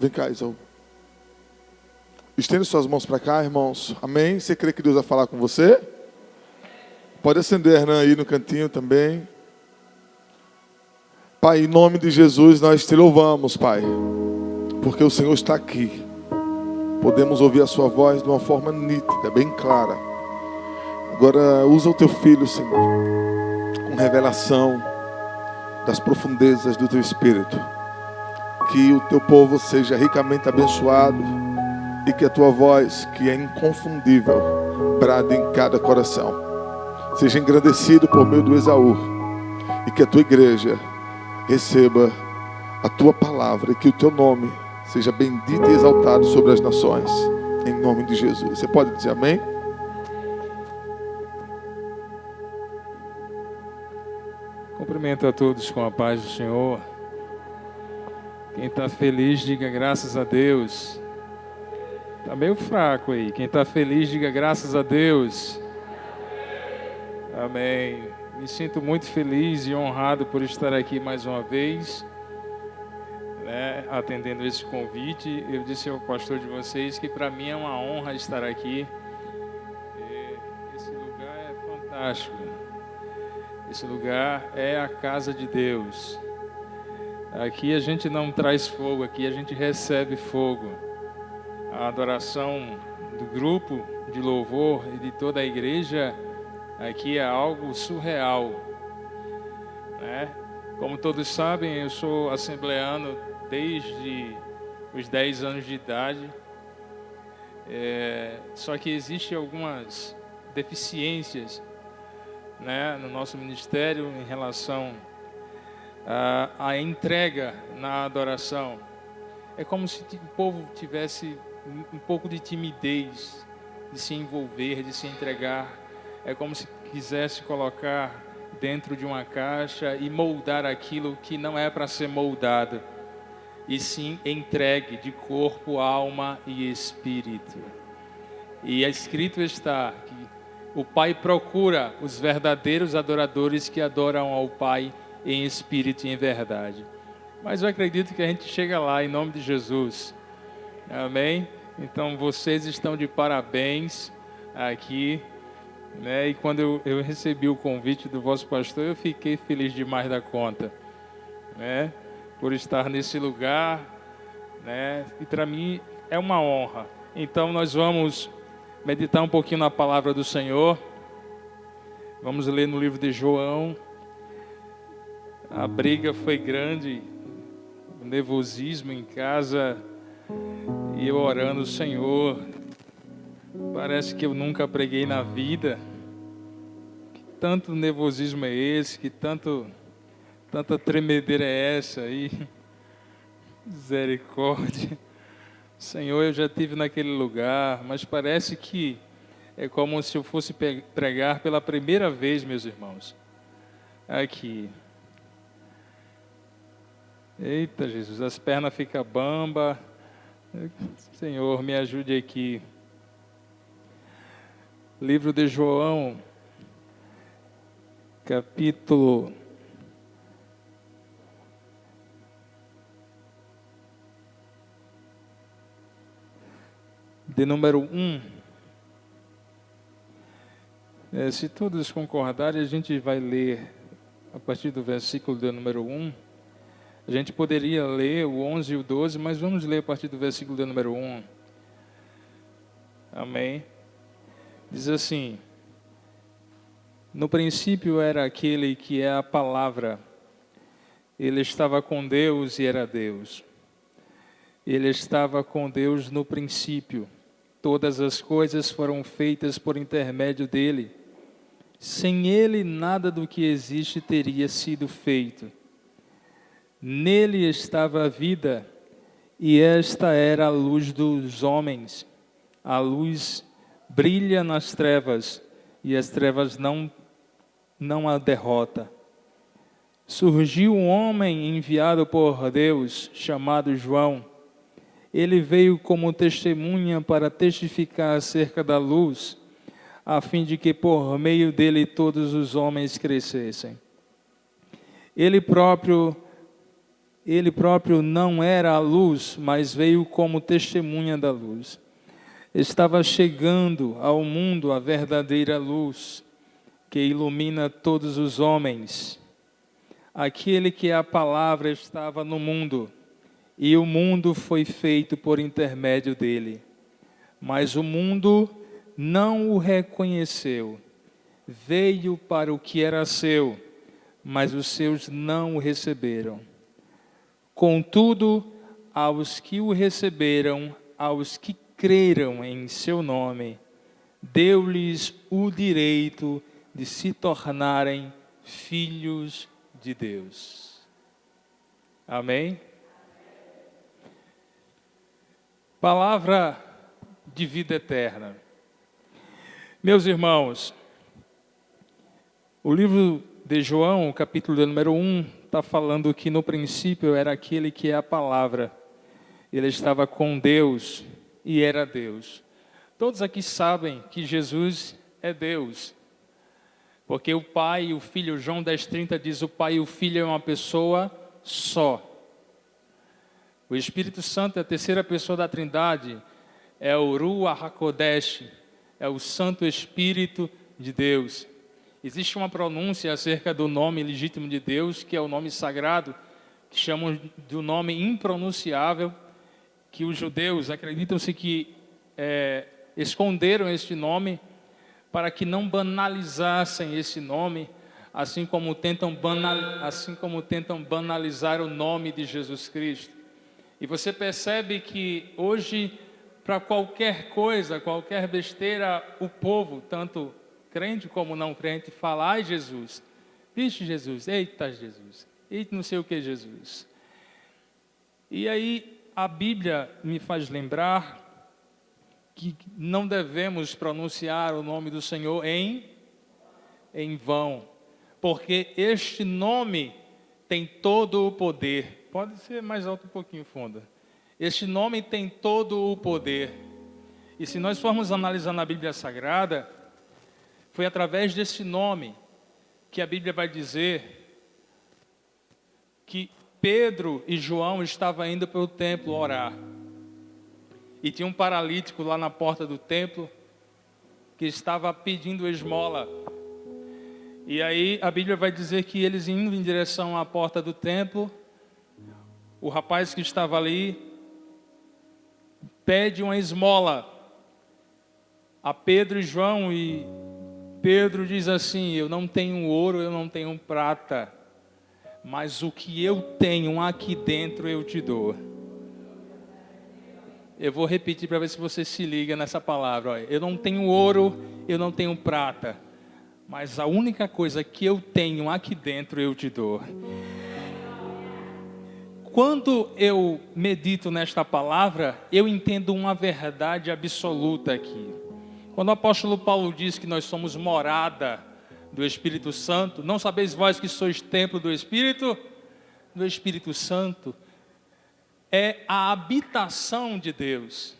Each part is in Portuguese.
Vem cá, Isaú. Estende suas mãos para cá, irmãos. Amém? Você crê que Deus vai falar com você? Pode acender, Hernan, aí no cantinho também. Pai, em nome de Jesus, nós te louvamos, Pai, porque o Senhor está aqui. Podemos ouvir a sua voz de uma forma nítida, bem clara. Agora, usa o teu filho, Senhor, com revelação das profundezas do teu Espírito. Que o teu povo seja ricamente abençoado e que a tua voz, que é inconfundível, brade em cada coração. Seja engrandecido por meio do Esaú e que a tua igreja receba a tua palavra e que o teu nome seja bendito e exaltado sobre as nações, em nome de Jesus. Você pode dizer amém? Cumprimento a todos com a paz do Senhor. Quem está feliz, diga graças a Deus. Está meio fraco aí. Quem está feliz, diga graças a Deus. Amém. Me sinto muito feliz e honrado por estar aqui mais uma vez, né, atendendo esse convite. Eu disse ao pastor de vocês que para mim é uma honra estar aqui. Esse lugar é fantástico. Esse lugar é a casa de Deus. Aqui a gente não traz fogo, aqui a gente recebe fogo. A adoração do grupo de louvor e de toda a igreja aqui é algo surreal, né? Como todos sabem, eu sou assembleano desde os 10 anos de idade. Só que existem algumas deficiências, né, no nosso ministério em relação à entrega na adoração. É como se o povo tivesse um pouco de timidez de se envolver, de se entregar. É como se quisesse colocar dentro de uma caixa e moldar aquilo que não é para ser moldado, e sim entregue de corpo, alma e espírito. E escrito está que o Pai procura os verdadeiros adoradores que adoram ao Pai em espírito e em verdade. Mas eu acredito que a gente chega lá em nome de Jesus. Amém? Então vocês estão de parabéns aqui, né? E quando eu recebi o convite do vosso pastor, eu fiquei feliz demais da conta, né? Por estar nesse lugar, né? E para mim é uma honra. Então nós vamos meditar um pouquinho na palavra do Senhor. Vamos ler no livro de João. A briga foi grande, o nervosismo em casa, e eu orando: Senhor, parece que eu nunca preguei na vida. Que tanto nervosismo é esse? Que tanta tremedeira é essa aí? Misericórdia. Senhor, eu já estive naquele lugar, mas parece que é como se eu fosse pregar pela primeira vez, meus irmãos. Aqui. Eita, Jesus, as pernas ficam bamba. Senhor, me ajude aqui. Livro de João, capítulo de número 1. Se todos concordarem, a gente vai ler a partir do versículo de número 1. A gente poderia ler o 11 e o 12, mas vamos ler a partir do versículo de número 1. Amém? Diz assim: no princípio era aquele que é a palavra. Ele estava com Deus e era Deus. Ele estava com Deus no princípio. Todas as coisas foram feitas por intermédio dele. Sem ele, nada do que existe teria sido feito. Nele estava a vida, e esta era a luz dos homens. A luz brilha nas trevas, e as trevas não a derrota. Surgiu um homem enviado por Deus, chamado João. Ele veio como testemunha para testificar acerca da luz, a fim de que por meio dele todos os homens crescessem. Ele próprio Ele próprio não era a luz, mas veio como testemunha da luz. Estava chegando ao mundo a verdadeira luz, que ilumina todos os homens. Aquele que é a palavra estava no mundo, e o mundo foi feito por intermédio dele. Mas o mundo não o reconheceu. Veio para o que era seu, mas os seus não o receberam. Contudo, aos que o receberam, aos que creram em seu nome, deu-lhes o direito de se tornarem filhos de Deus. Amém? Palavra de vida eterna. Meus irmãos, o livro de João, o capítulo número 1, está falando que no princípio era aquele que é a palavra. Ele estava com Deus e era Deus. Todos aqui sabem que Jesus é Deus. Porque o Pai e o Filho, João 10,30 diz, o Pai e o Filho é uma pessoa só. O Espírito Santo é a terceira pessoa da Trindade, é o Ruach HaKodesh, é o Santo Espírito de Deus. Existe uma pronúncia acerca do nome legítimo de Deus, que é o nome sagrado, que chamam de um nome impronunciável, que os judeus acreditam-se que esconderam este nome para que não banalizassem esse nome, assim como tentam banalizar o nome de Jesus Cristo. E você percebe que hoje, para qualquer coisa, qualquer besteira, o povo, tanto crente como não crente, fala, ai Jesus, vixe Jesus, eita Jesus, eita não sei o que Jesus. E aí a Bíblia me faz lembrar que não devemos pronunciar o nome do Senhor em vão, porque este nome tem todo o poder. Pode ser mais alto um pouquinho, Fonda. Este nome tem todo o poder. E se nós formos analisar na Bíblia Sagrada, foi através desse nome que a Bíblia vai dizer que Pedro e João estavam indo para o templo orar. E tinha um paralítico lá na porta do templo que estava pedindo esmola. E aí a Bíblia vai dizer que eles indo em direção à porta do templo, o rapaz que estava ali pede uma esmola a Pedro e João, e Pedro diz assim, eu não tenho ouro, eu não tenho prata, mas o que eu tenho aqui dentro eu te dou. Eu vou repetir para ver se você se liga nessa palavra. Olha, eu não tenho ouro, eu não tenho prata, mas a única coisa que eu tenho aqui dentro eu te dou. Quando eu medito nesta palavra, eu entendo uma verdade absoluta aqui. Quando o apóstolo Paulo diz que nós somos morada do Espírito Santo, não sabeis vós que sois templo do Espírito Santo, é a habitação de Deus.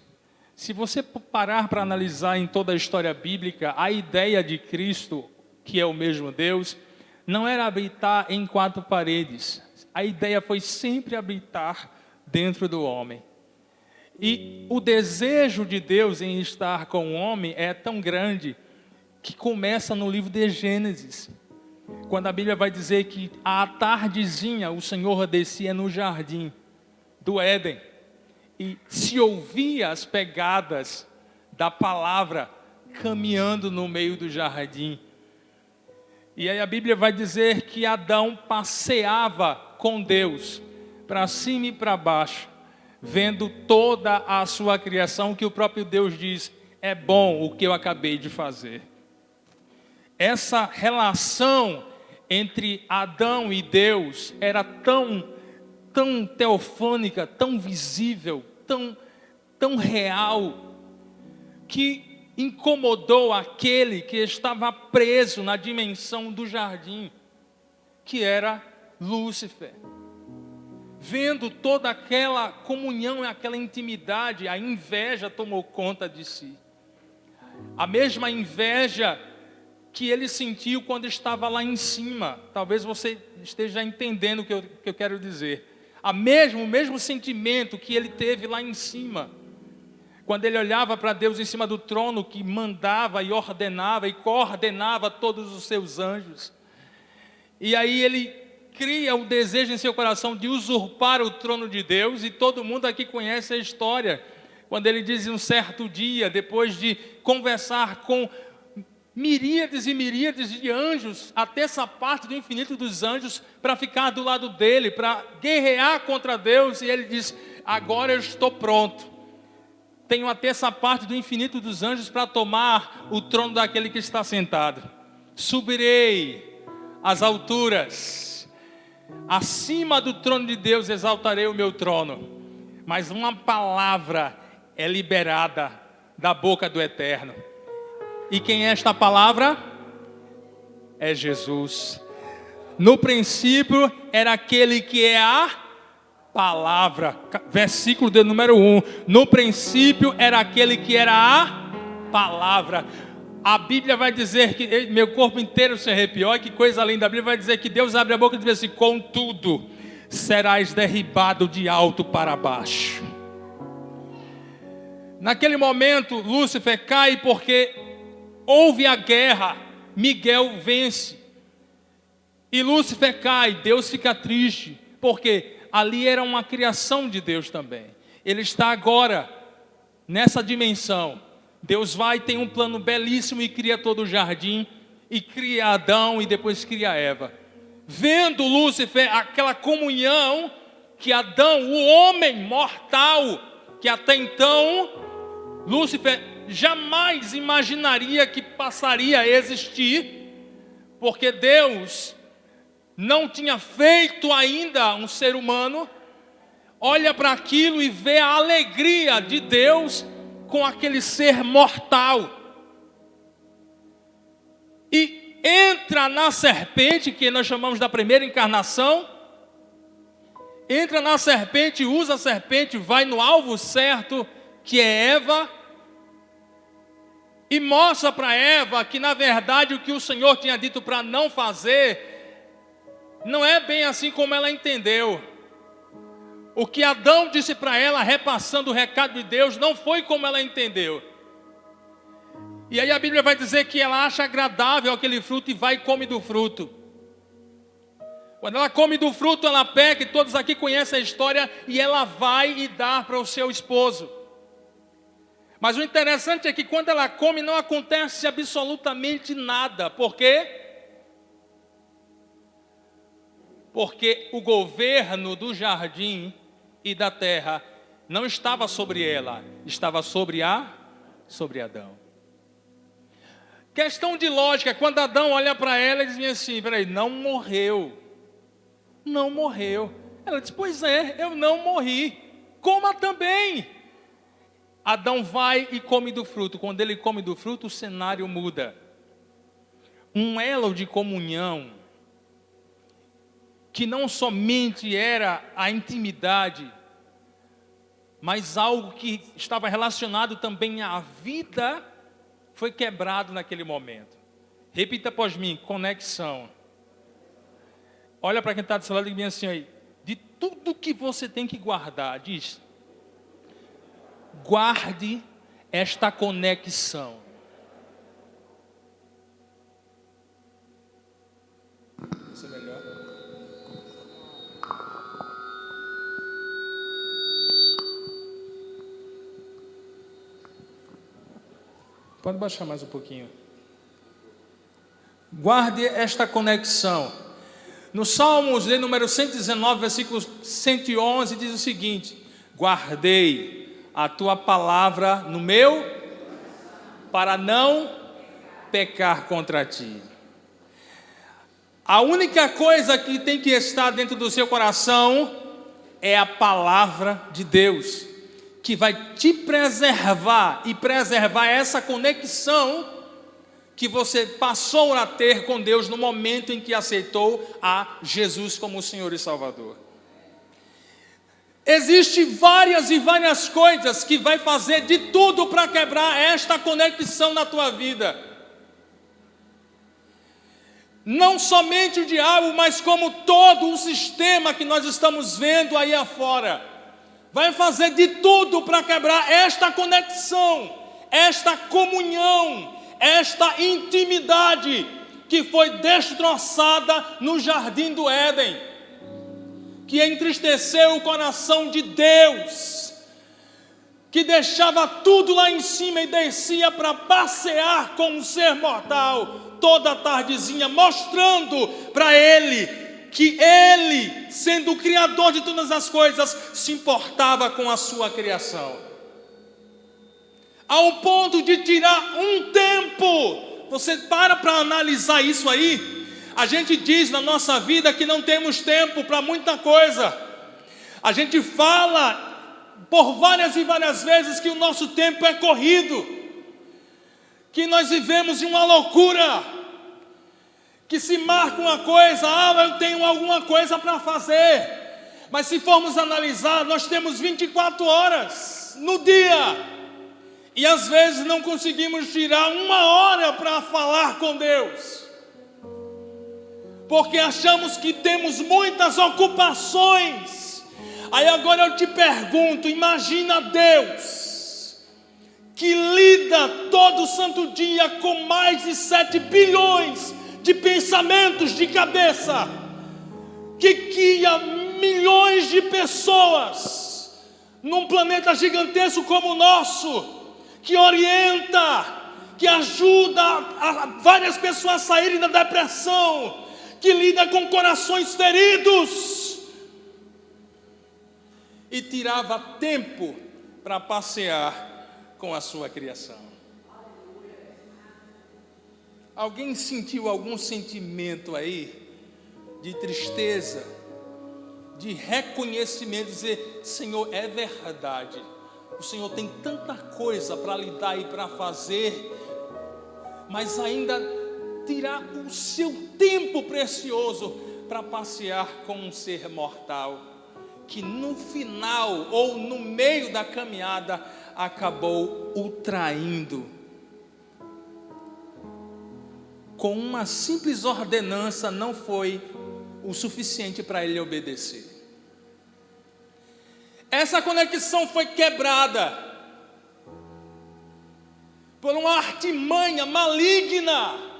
Se você parar para analisar em toda a história bíblica, a ideia de Cristo, que é o mesmo Deus, não era habitar em quatro paredes. A ideia foi sempre habitar dentro do homem. E o desejo de Deus em estar com o homem é tão grande que começa no livro de Gênesis, quando a Bíblia vai dizer que à tardezinha o Senhor descia no jardim do Éden e se ouvia as pegadas da palavra caminhando no meio do jardim. E aí a Bíblia vai dizer que Adão passeava com Deus para cima e para baixo, vendo toda a sua criação, que o próprio Deus diz, é bom o que eu acabei de fazer. Essa relação entre Adão e Deus era tão teofânica, tão visível, tão real, que incomodou aquele que estava preso na dimensão do jardim, que era Lúcifer. Vendo toda aquela comunhão e aquela intimidade, a inveja tomou conta de si. A mesma inveja que ele sentiu quando estava lá em cima. Talvez você esteja entendendo o que eu quero dizer. o mesmo sentimento que ele teve lá em cima, quando ele olhava para Deus em cima do trono, que mandava e ordenava e coordenava todos os seus anjos. E aí ele cria o desejo em seu coração de usurpar o trono de Deus, e todo mundo aqui conhece a história, quando ele diz um certo dia, depois de conversar com miríades e miríades de anjos, até essa parte do infinito dos anjos, para ficar do lado dele, para guerrear contra Deus, e ele diz: agora eu estou pronto, tenho até essa parte do infinito dos anjos para tomar o trono daquele que está sentado. Subirei às alturas, acima do trono de Deus exaltarei o meu trono. Mas uma palavra é liberada da boca do Eterno. E quem é esta palavra? É Jesus. No princípio era aquele que é a palavra. Versículo de número 1. No princípio era aquele que era a palavra. A Bíblia vai dizer que meu corpo inteiro se arrepiou. Que coisa linda. A Bíblia vai dizer que Deus abre a boca e diz assim: contudo, serás derribado de alto para baixo. Naquele momento, Lúcifer cai porque houve a guerra. Miguel vence. E Lúcifer cai. Deus fica triste, porque ali era uma criação de Deus também. Ele está agora nessa dimensão. Deus vai, tem um plano belíssimo e cria todo o jardim, e cria Adão e depois cria Eva. Vendo Lúcifer aquela comunhão que Adão, o homem mortal, que até então Lúcifer jamais imaginaria que passaria a existir, porque Deus não tinha feito ainda um ser humano, olha para aquilo e vê a alegria de Deus com aquele ser mortal. E entra na serpente, que nós chamamos da primeira encarnação, entra na serpente, usa a serpente, vai no alvo certo, que é Eva, e mostra para Eva que na verdade o que o Senhor tinha dito para não fazer, não é bem assim como ela entendeu. O que Adão disse para ela, repassando o recado de Deus, não foi como ela entendeu. E aí a Bíblia vai dizer que ela acha agradável aquele fruto e vai e come do fruto. Quando ela come do fruto, ela peca, e todos aqui conhecem a história, e ela vai e dá para o seu esposo. Mas o interessante é que quando ela come, não acontece absolutamente nada. Por quê? Porque o governo do jardim e da terra não estava sobre ela, estava sobre Adão. Questão de lógica, quando Adão olha para ela, ele diz assim: peraí, não morreu. Não morreu. Ela diz: pois é, eu não morri, coma também. Adão vai e come do fruto. Quando ele come do fruto, o cenário muda. Um elo de comunhão, que não somente era a intimidade, mas algo que estava relacionado também à vida, foi quebrado naquele momento. Repita após mim: conexão. Olha para quem está do seu lado e diz assim aí: de tudo que você tem que guardar, diz, guarde esta conexão. Isso é melhor. Pode baixar mais um pouquinho. Guarde esta conexão. No Salmos, de número 119, versículo 111, diz o seguinte: guardei a tua palavra no meu, para não pecar contra ti. A única coisa que tem que estar dentro do seu coração é a palavra de Deus, que vai te preservar e preservar essa conexão que você passou a ter com Deus no momento em que aceitou a Jesus como Senhor e Salvador. Existem várias e várias coisas que vai fazer de tudo para quebrar esta conexão na tua vida. Não somente o diabo, mas como todo o sistema que nós estamos vendo aí afora, vai fazer de tudo para quebrar esta conexão, esta comunhão, esta intimidade que foi destroçada no jardim do Éden, que entristeceu o coração de Deus, que deixava tudo lá em cima e descia para passear com um ser mortal toda a tardezinha, mostrando para ele que ele, sendo o criador de todas as coisas, se importava com a sua criação, ao ponto de tirar um tempo. Você para analisar isso aí. A gente diz na nossa vida que não temos tempo para muita coisa. A gente fala por várias e várias vezes que o nosso tempo é corrido, que nós vivemos em uma loucura, que se marca uma coisa, eu tenho alguma coisa para fazer, mas se formos analisar, nós temos 24 horas no dia, e às vezes não conseguimos tirar uma hora para falar com Deus, porque achamos que temos muitas ocupações. Aí agora eu te pergunto, imagina Deus, que lida todo santo dia com mais de 7 bilhões de pensamentos de cabeça, que guia milhões de pessoas num planeta gigantesco como o nosso, que orienta, que ajuda várias pessoas a saírem da depressão, que lida com corações feridos, e tirava tempo para passear com a sua criação. Alguém sentiu algum sentimento aí de tristeza, de reconhecimento, dizer: Senhor, é verdade, o Senhor tem tanta coisa para lidar e para fazer, mas ainda tirar o seu tempo precioso para passear com um ser mortal, que no final ou no meio da caminhada acabou o traindo. Com uma simples ordenança não foi o suficiente para ele obedecer. Essa conexão foi quebrada por uma artimanha maligna,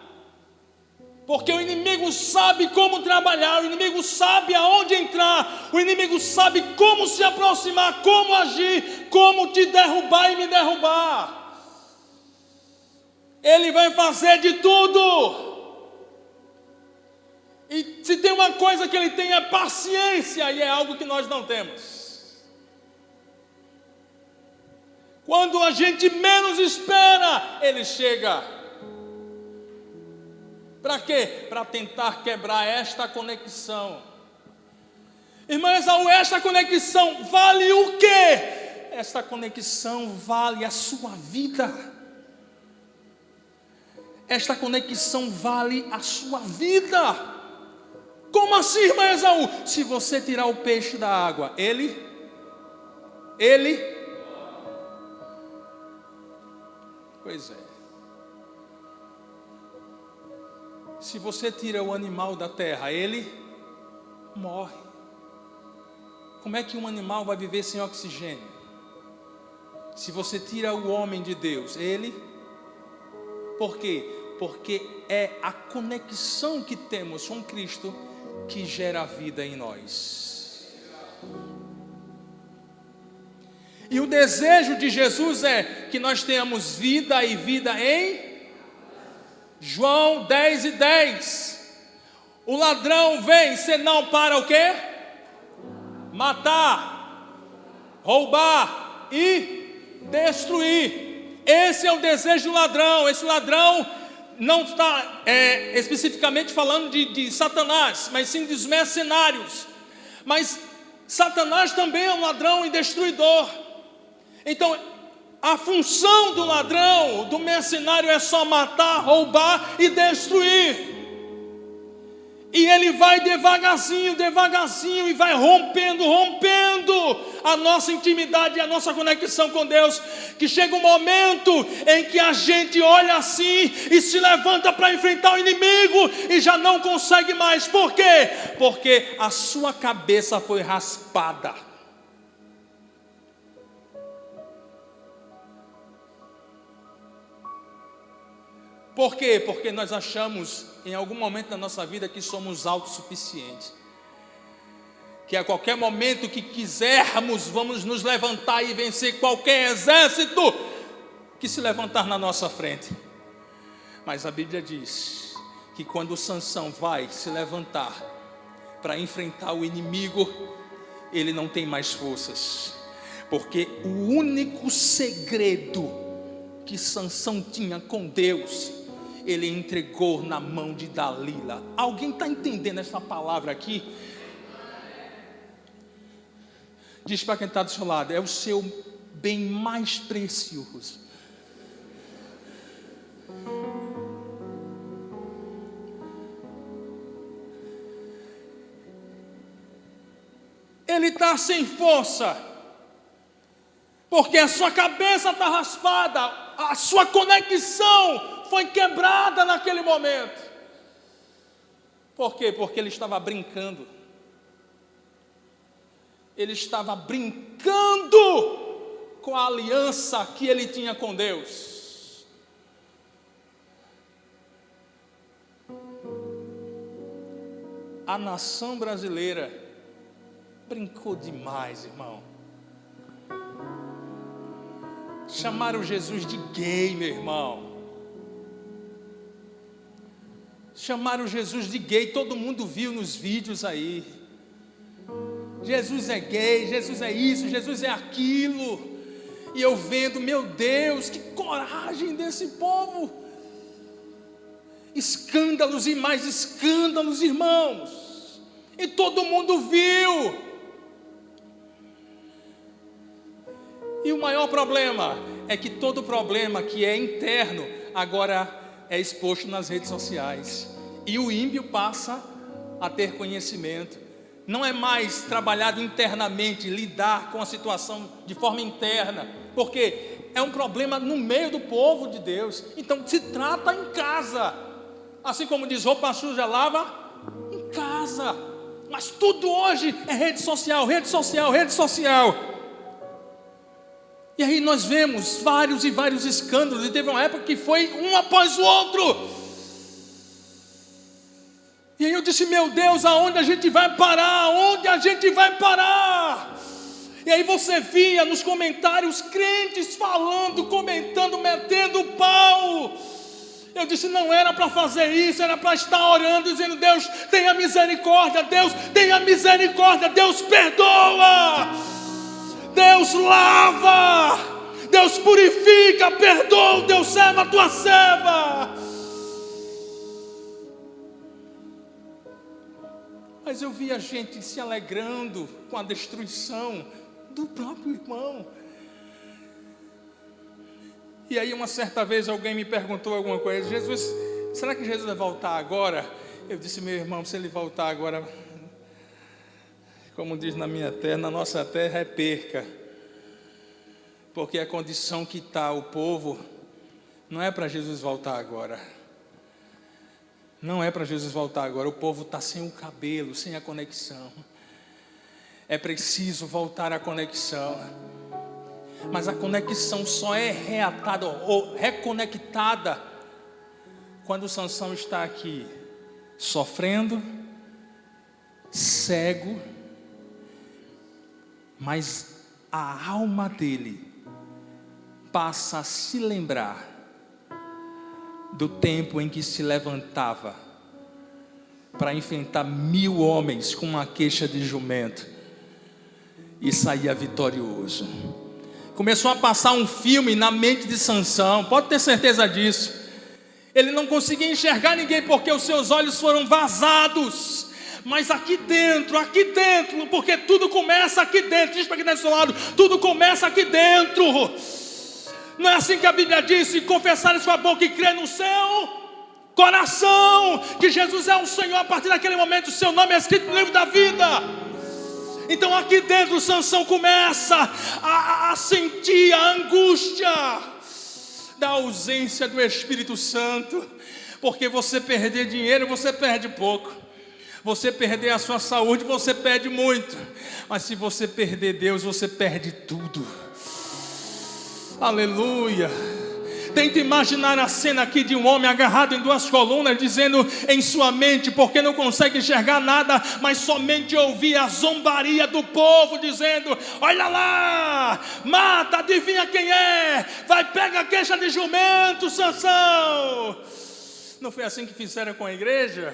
porque o inimigo sabe como trabalhar, o inimigo sabe aonde entrar, o inimigo sabe como se aproximar, como agir, como te derrubar e me derrubar. Ele vai fazer de tudo. E se tem uma coisa que ele tem é paciência, e é algo que nós não temos. Quando a gente menos espera, ele chega. Para quê? Para tentar quebrar esta conexão. Irmã Esaú, esta conexão vale o quê? Esta conexão vale a sua vida. Esta conexão vale a sua vida. Como assim, irmã Esaú? Se você tirar o peixe da água, ele, pois é. Se você tira o animal da terra, ele morre. Como é que um animal vai viver sem oxigênio? Se você tira o homem de Deus, por quê? Porque é a conexão que temos com Cristo que gera vida em nós. E o desejo de Jesus é que nós tenhamos vida e vida em João 10:10. O ladrão vem senão para o quê? Matar, roubar e destruir. Esse é o desejo do ladrão. Esse ladrão não está especificamente falando de Satanás, mas sim dos mercenários. Mas Satanás também é um ladrão e destruidor. Então, a função do ladrão, do mercenário, é só matar, roubar e destruir. E ele vai devagarzinho, devagarzinho, e vai rompendo a nossa intimidade, a nossa conexão com Deus, que chega um momento em que a gente olha assim e se levanta para enfrentar o inimigo e já não consegue mais. Por quê? Porque a sua cabeça foi raspada. Por quê? Porque nós achamos em algum momento da nossa vida que somos autossuficientes, que a qualquer momento que quisermos vamos nos levantar e vencer qualquer exército que se levantar na nossa frente. Mas a Bíblia diz que quando Sansão vai se levantar para enfrentar o inimigo, ele não tem mais forças, porque o único segredo que Sansão tinha com Deus, ele entregou na mão de Dalila. Alguém está entendendo essa palavra aqui? Diz para quem está do seu lado: é o seu bem mais precioso. Ele está sem força, porque a sua cabeça está raspada, a sua conexão foi quebrada naquele momento. Por quê? Porque ele estava brincando. Ele estava brincando com a aliança que ele tinha com Deus. A nação brasileira brincou demais, irmão. Chamaram Jesus de gay, meu irmão. Chamaram Jesus de gay, todo mundo viu nos vídeos aí. Jesus é gay, Jesus é isso, Jesus é aquilo. E eu vendo, meu Deus, que coragem desse povo. Escândalos e mais escândalos, irmãos. E todo mundo viu. E o maior problema é que todo problema que é interno agora é exposto nas redes sociais. E o ímpio passa a ter conhecimento. Não é mais trabalhado internamente, lidar com a situação de forma interna, porque é um problema no meio do povo de Deus. Então se trata em casa. Assim como diz, roupa suja lava em casa. Mas tudo hoje é rede social, rede social, rede social. E aí nós vemos vários e vários escândalos. E teve uma época que foi um após o outro. E aí eu disse, meu Deus, aonde a gente vai parar? Aonde a gente vai parar? E aí você via nos comentários crentes falando, comentando, metendo pau. Eu disse, não era para fazer isso, era para estar orando, dizendo, Deus tenha misericórdia, Deus tenha misericórdia, Deus perdoa, Deus lava, Deus purifica, perdoa o teu servo, a tua serva. Mas eu vi a gente se alegrando com a destruição do próprio irmão. E aí uma certa vez alguém me perguntou alguma coisa, Jesus, será que Jesus vai voltar agora? Eu disse, meu irmão, se ele voltar agora, como diz na minha terra, na nossa terra é perca. Porque a condição que está o povo, não é para Jesus voltar agora. Não é para Jesus voltar agora, o povo está sem o cabelo, sem a conexão. É preciso voltar à conexão. Mas a conexão só é reatada ou reconectada quando Sansão está aqui, sofrendo, cego, mas a alma dele passa a se lembrar do tempo em que se levantava para enfrentar 1000 homens com uma queixa de jumento e saía vitorioso. Começou a passar um filme na mente de Sansão, pode ter certeza disso. Ele não conseguia enxergar ninguém porque os seus olhos foram vazados. Mas aqui dentro, porque tudo começa aqui dentro. Diz para quem está do seu lado, tudo começa aqui dentro. Não é assim que a Bíblia diz, se confessares com a boca e crer no céu, coração, que Jesus é o Senhor. A partir daquele momento, o seu nome é escrito no livro da vida. Então aqui dentro Sansão começa a sentir a angústia da ausência do Espírito Santo. Porque você perder dinheiro, você perde pouco. Você perder a sua saúde, você perde muito. Mas se você perder Deus, você perde tudo. Aleluia. Tenta imaginar a cena aqui de um homem agarrado em duas colunas, dizendo em sua mente, porque não consegue enxergar nada, mas somente ouvir a zombaria do povo, dizendo: olha lá, mata, adivinha quem é, vai, pega a queixa de jumento, Sansão. Não foi assim que fizeram com a igreja?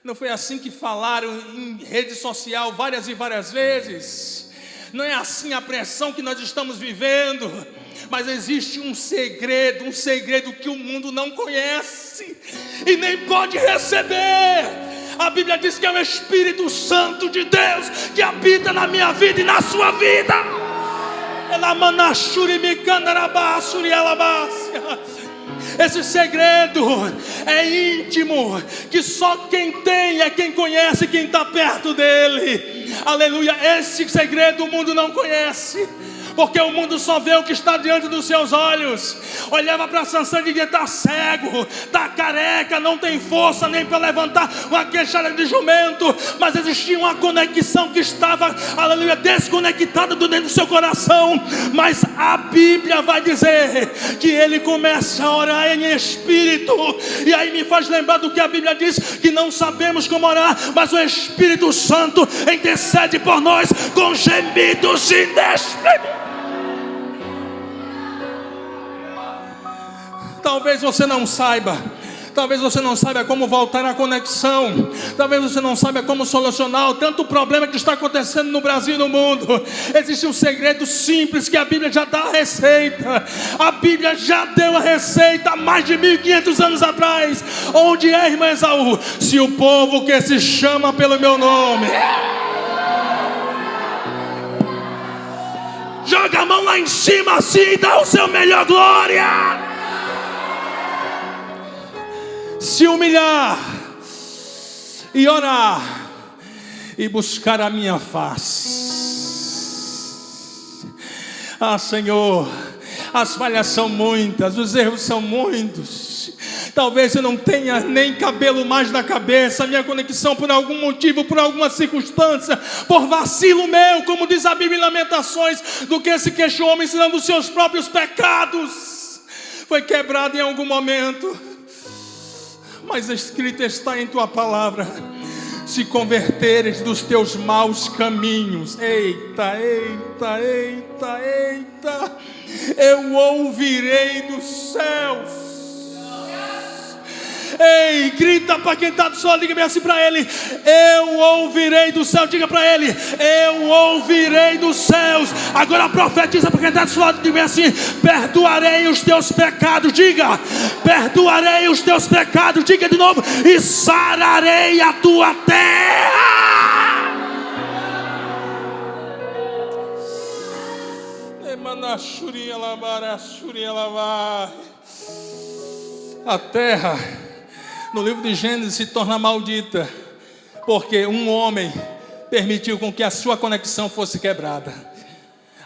Não foi assim que falaram em rede social várias e várias vezes? Não é assim a pressão que nós estamos vivendo? Mas existe um segredo que o mundo não conhece e nem pode receber. A Bíblia diz que é o Espírito Santo de Deus que habita na minha vida e na sua vida. Esse segredo é íntimo, que só quem tem é quem conhece, quem está perto dele. Aleluia. Esse segredo o mundo não conhece, porque o mundo só vê o que está diante dos seus olhos. Olhava para Sansão e dizia: está cego, está careca, não tem força nem para levantar uma queixada de jumento. Mas existia uma conexão que estava, aleluia, desconectada dentro do seu coração. Mas a Bíblia vai dizer que ele começa a orar em espírito. E aí me faz lembrar do que a Bíblia diz, que não sabemos como orar, mas o Espírito Santo intercede por nós com gemidos inexprimíveis. Talvez você não saiba. Talvez você não saiba como voltar à conexão. Talvez você não saiba como solucionar o tanto problema que está acontecendo no Brasil e no mundo. Existe um segredo simples que a Bíblia já dá a receita. A Bíblia já deu a receita há mais de 1500 anos atrás. Onde é, irmã Esaú? Se o povo que se chama pelo meu nome... Joga a mão lá em cima assim e dá o seu melhor glória. Se humilhar e orar e buscar a minha face. Ah, Senhor, as falhas são muitas, os erros são muitos. Talvez eu não tenha nem cabelo mais na cabeça. Minha conexão, por algum motivo, por alguma circunstância, por vacilo meu, como diz a Bíblia em Lamentações, do que se queixou homem ensinando os seus próprios pecados, foi quebrado em algum momento. Mas escrito está em tua palavra: se converteres dos teus maus caminhos, eita, eita, eita, eita, eu ouvirei dos céus. Ei, grita para quem está do seu lado, diga bem assim para ele: eu ouvirei do céu. Diga para ele: eu ouvirei dos céus. Agora profetiza para quem está do seu lado, diga bem assim: perdoarei os teus pecados. Diga: perdoarei os teus pecados. Diga de novo: e sararei a tua terra. A terra, no livro de Gênesis, se torna maldita, porque um homem permitiu com que a sua conexão fosse quebrada.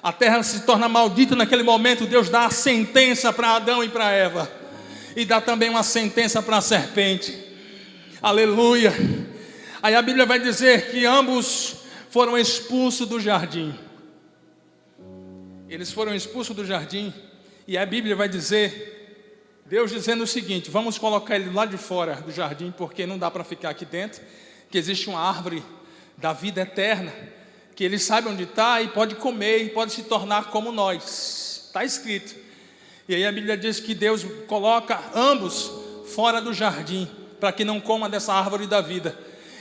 A terra se torna maldita naquele momento. Deus dá a sentença para Adão e para Eva, e dá também uma sentença para a serpente. Aleluia. Aí a Bíblia vai dizer que ambos foram expulsos do jardim. Eles foram expulsos do jardim, e a Bíblia vai dizer, Deus dizendo o seguinte: vamos colocar ele lá de fora do jardim, porque não dá para ficar aqui dentro, que existe uma árvore da vida eterna, que ele sabe onde está e pode comer e pode se tornar como nós. Está escrito. E aí a Bíblia diz que Deus coloca ambos fora do jardim, para que não coma dessa árvore da vida.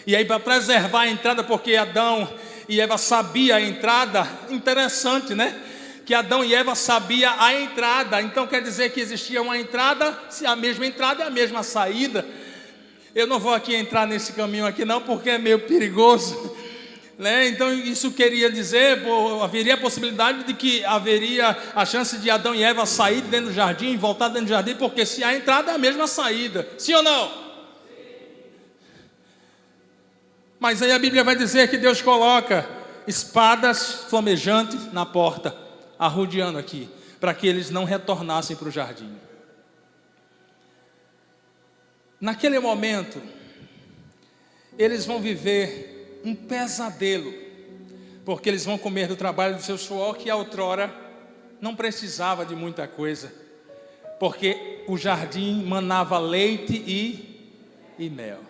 E aí, para preservar a entrada, porque Adão e Eva sabiam a entrada. Interessante, né? Que Adão e Eva sabiam a entrada. Então quer dizer que existia uma entrada, a mesma entrada e a mesma saída. Eu não vou aqui entrar nesse caminho aqui não, porque é meio perigoso. né? Então isso queria dizer, haveria a possibilidade de que haveria a chance de Adão e Eva sair de dentro do jardim e voltar dentro do jardim, porque se a entrada é a mesma saída, sim ou não? Mas aí a Bíblia vai dizer que Deus coloca espadas flamejantes na porta, arrodeando aqui, para que eles não retornassem para o jardim. Naquele momento, eles vão viver um pesadelo, porque eles vão comer do trabalho do seu suor, que outrora não precisava de muita coisa, porque o jardim manava leite e mel.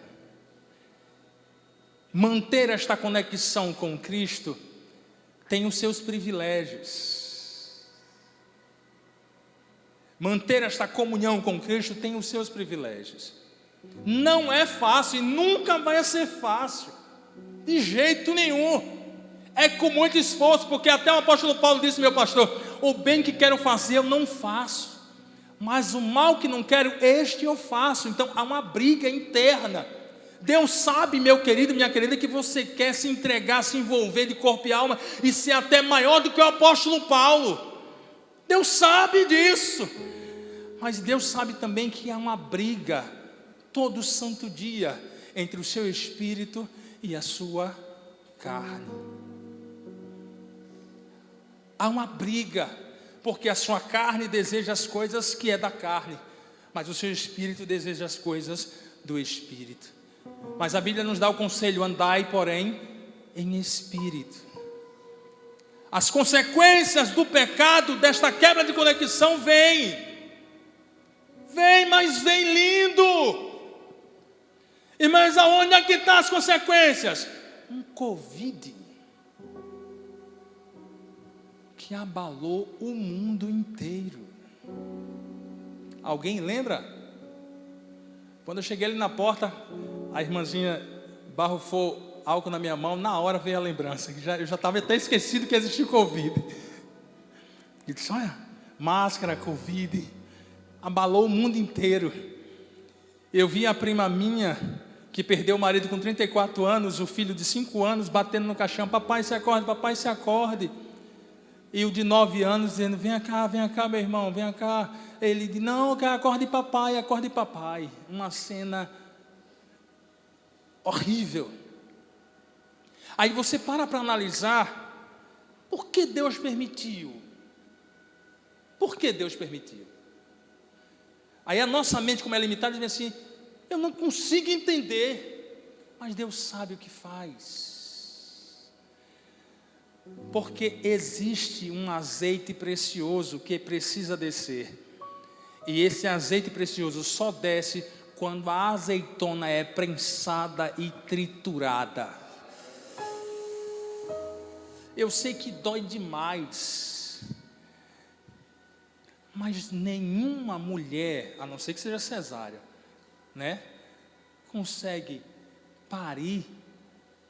Manter esta conexão com Cristo tem os seus privilégios. Manter esta comunhão com Cristo tem os seus privilégios. Não é fácil e nunca vai ser fácil, de jeito nenhum. É com muito esforço, porque até o apóstolo Paulo disse: meu pastor, o bem que quero fazer eu não faço, mas o mal que não quero, este eu faço. Então há uma briga interna. Deus sabe, meu querido, minha querida, que você quer se entregar, se envolver de corpo e alma e ser até maior do que o apóstolo Paulo. Deus sabe disso. Mas Deus sabe também que há uma briga todo santo dia entre o seu espírito e a sua carne. Há uma briga, porque a sua carne deseja as coisas que é da carne, mas o seu espírito deseja as coisas do espírito. Mas a Bíblia nos dá o conselho: andai, porém, em espírito. As consequências do pecado, desta quebra de conexão, vem, mas vem lindo. E mas aonde é que estão as consequências? Um Covid que abalou o mundo inteiro. Alguém lembra? Quando eu cheguei ali na porta, a irmãzinha barrufou álcool na minha mão, na hora veio a lembrança, que eu já estava até esquecido que existia Covid. E disse: olha, máscara, Covid, abalou o mundo inteiro. Eu vi a prima minha, que perdeu o marido com 34 anos, o filho de 5 anos, batendo no caixão: papai se acorde, papai se acorde. E o de 9 anos dizendo: vem cá meu irmão, vem cá. Ele diz: não, acorde papai, acorde papai. Uma cena horrível. Aí você para analisar, por que Deus permitiu? Por que Deus permitiu? Aí a nossa mente, como é limitada, diz assim: eu não consigo entender, mas Deus sabe o que faz. Porque existe um azeite precioso que precisa descer, e esse azeite precioso só desce quando a azeitona é prensada e triturada. Eu sei que dói demais, mas nenhuma mulher, a não ser que seja cesárea, né, consegue parir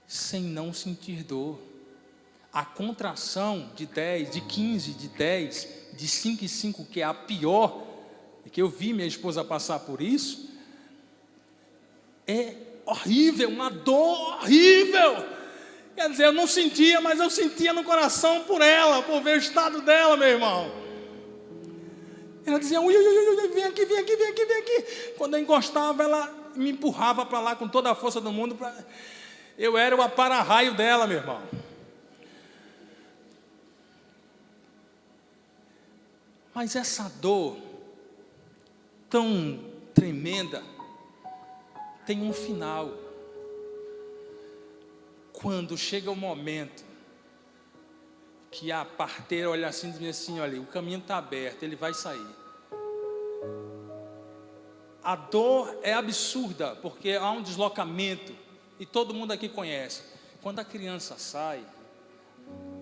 sem não sentir dor. A contração de 10, de 15, de 10, de 5 em 5, que é a pior, e que eu vi minha esposa passar por isso, é horrível, uma dor horrível. Quer dizer, eu não sentia, mas eu sentia no coração por ela, por ver o estado dela, meu irmão. Ela dizia: ui, vem aqui. Quando eu encostava, ela me empurrava para lá com toda a força do mundo. Eu era o para-raio dela, meu irmão. Mas essa dor tão tremenda tem um final. Quando chega o momento que a parteira olha assim e diz assim: olha, o caminho está aberto, ele vai sair. A dor é absurda, porque há um deslocamento, e todo mundo aqui conhece. Quando a criança sai,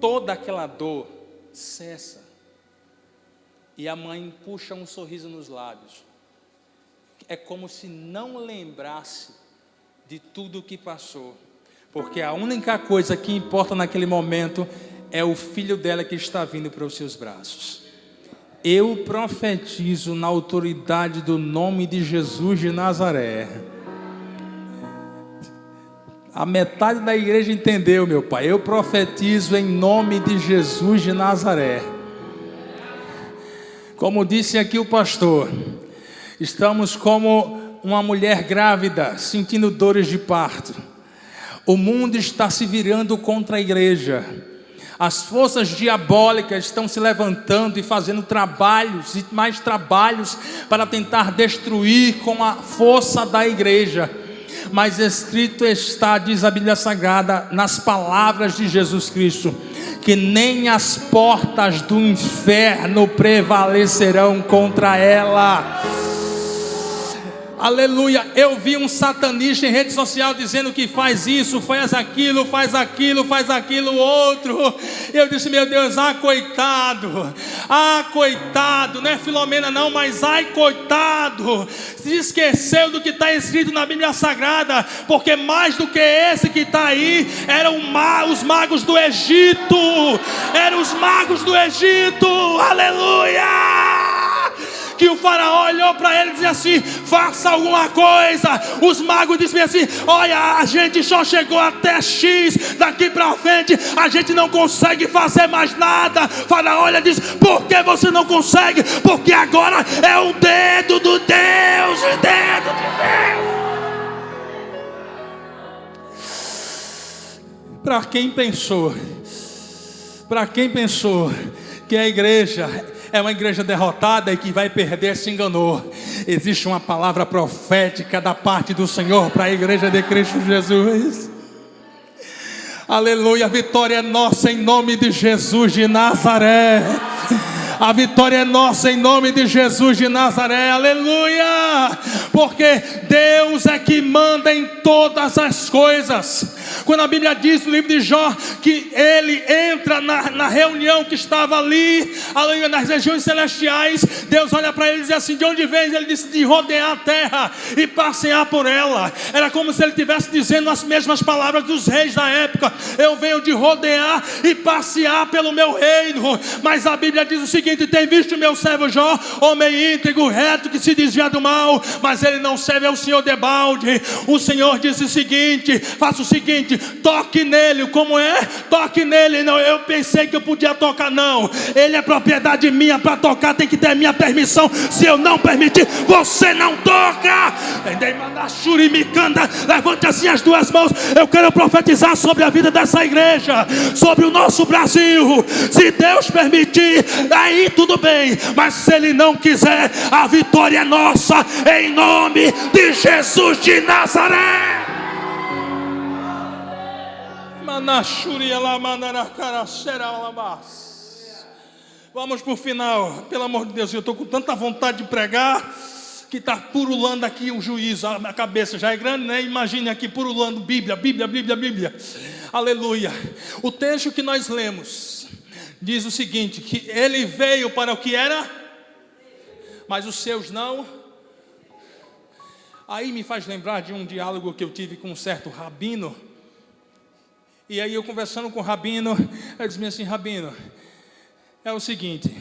toda aquela dor cessa, e a mãe puxa um sorriso nos lábios. É como se não lembrasse de tudo o que passou, porque a única coisa que importa naquele momento é o filho dela que está vindo para os seus braços. Eu profetizo na autoridade do nome de Jesus de Nazaré. A metade da igreja entendeu, meu Pai. Eu profetizo em nome de Jesus de Nazaré. Como disse aqui o pastor, estamos como uma mulher grávida, sentindo dores de parto. O mundo está se virando contra a igreja. As forças diabólicas estão se levantando e fazendo trabalhos e mais trabalhos para tentar destruir com a força da igreja. Mas escrito está, diz a Bíblia Sagrada, nas palavras de Jesus Cristo, que nem as portas do inferno prevalecerão contra ela. Aleluia. Eu vi um satanista em rede social dizendo que faz isso, faz aquilo, faz aquilo, faz aquilo outro. Eu disse, meu Deus, coitado, não é Filomena não, mas coitado, se esqueceu do que está escrito na Bíblia Sagrada, porque mais do que esse que está aí, eram os magos do Egito, aleluia. Que o faraó olhou para ele e disse assim: faça alguma coisa. Os magos disseram assim: olha, a gente só chegou até X, daqui para frente a gente não consegue fazer mais nada. Faraó olha e diz: por que você não consegue? Porque agora é o dedo do Deus, o dedo de Deus. Para quem pensou que a igreja é uma igreja derrotada e que vai perder, se enganou. Existe uma palavra profética da parte do Senhor para a igreja de Cristo Jesus. Aleluia, a vitória é nossa em nome de Jesus de Nazaré. A vitória é nossa em nome de Jesus de Nazaré, aleluia, porque Deus é que manda em todas as coisas. Quando a Bíblia diz no livro de Jó que ele entra na reunião que estava ali, aleluia, nas regiões celestiais, Deus olha para ele e diz assim: de onde vem? Ele disse: de rodear a terra e passear por ela. Era como se ele estivesse dizendo as mesmas palavras dos reis da época: eu venho de rodear e passear pelo meu reino. Mas a Bíblia diz o seguinte: tem visto meu servo Jó, homem íntegro, reto, que se desvia do mal, mas ele não serve ao Senhor debalde. O Senhor disse o seguinte: faça o seguinte, toque nele. Como é? Toque nele. Não, eu pensei que eu podia tocar. Não, ele é propriedade minha. Para tocar tem que ter minha permissão. Se eu não permitir, você não toca. Levante assim as duas mãos. Eu quero profetizar sobre a vida dessa igreja, sobre o nosso Brasil. Se Deus permitir, aí tudo bem, mas se Ele não quiser, a vitória é nossa em nome de Jesus de Nazaré. Vamos para o final. Pelo amor de Deus, eu estou com tanta vontade de pregar que está purulando aqui o juízo. A cabeça já é grande, né? Imagine aqui purulando Bíblia. Aleluia. O texto que nós lemos diz o seguinte: que ele veio para o que era, mas os seus não. Aí me faz lembrar de um diálogo que eu tive com um certo rabino. E aí eu conversando com o rabino, ele disse assim: rabino, é o seguinte,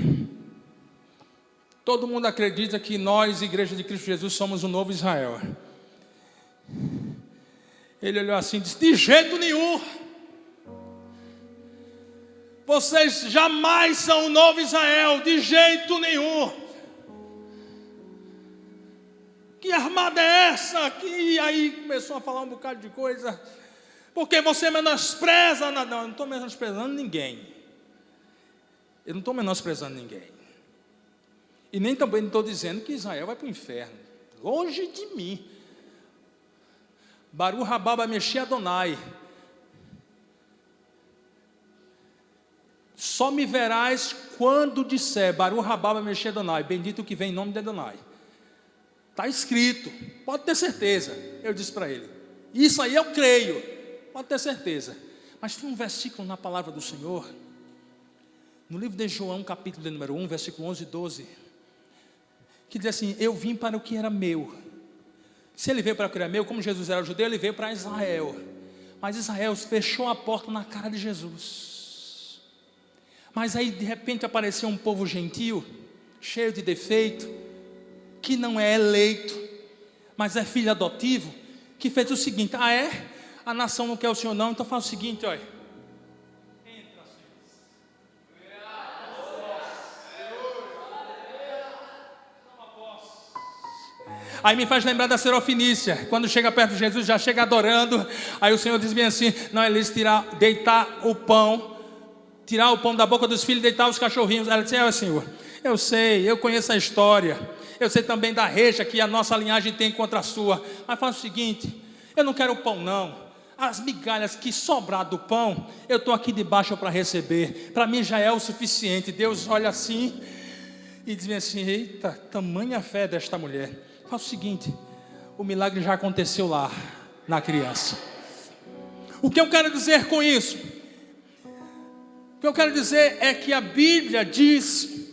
todo mundo acredita que nós, Igreja de Cristo Jesus, somos o novo Israel. Ele olhou assim e disse: de jeito nenhum. Vocês jamais são o novo Israel, de jeito nenhum. Que armada é essa? E aí começou a falar um bocado de coisa. Porque você menospreza. Não, eu não estou menosprezando ninguém. Eu não estou menosprezando ninguém. E nem também não estou dizendo que Israel vai para o inferno. Longe de mim. Baruch haba Meshia Adonai. Só me verás quando disser Baruch haba Meshia Adonai, bendito que vem em nome de Adonai. Está escrito, pode ter certeza. Eu disse para ele: isso aí eu creio, pode ter certeza. Mas tem um versículo na palavra do Senhor, no livro de João, capítulo de número 1, versículo 11 e 12, que diz assim: eu vim para o que era meu. Se ele veio para o que era meu, como Jesus era judeu, ele veio para Israel. Mas Israel fechou a porta na cara de Jesus. Mas aí de repente apareceu um povo gentil, cheio de defeito, que não é eleito, mas é filho adotivo, que fez o seguinte: A nação não quer o Senhor não, então faz o seguinte, olha. Aí me faz lembrar da Serofinícia, quando chega perto de Jesus, já chega adorando. Aí o Senhor diz bem assim: não, eles deitar o pão, tirar o pão da boca dos filhos e deitar os cachorrinhos. Ela disse: Senhor, eu sei, eu conheço a história, eu sei também da reja que a nossa linhagem tem contra a sua, mas faz o seguinte, eu não quero o pão não, as migalhas que sobrar do pão, eu estou aqui debaixo para receber, para mim já é o suficiente. Deus olha assim e diz bem assim: eita, tamanha fé desta mulher. Faz o seguinte, o milagre já aconteceu lá, na criança. O que eu quero dizer com isso? O que eu quero dizer é que a Bíblia diz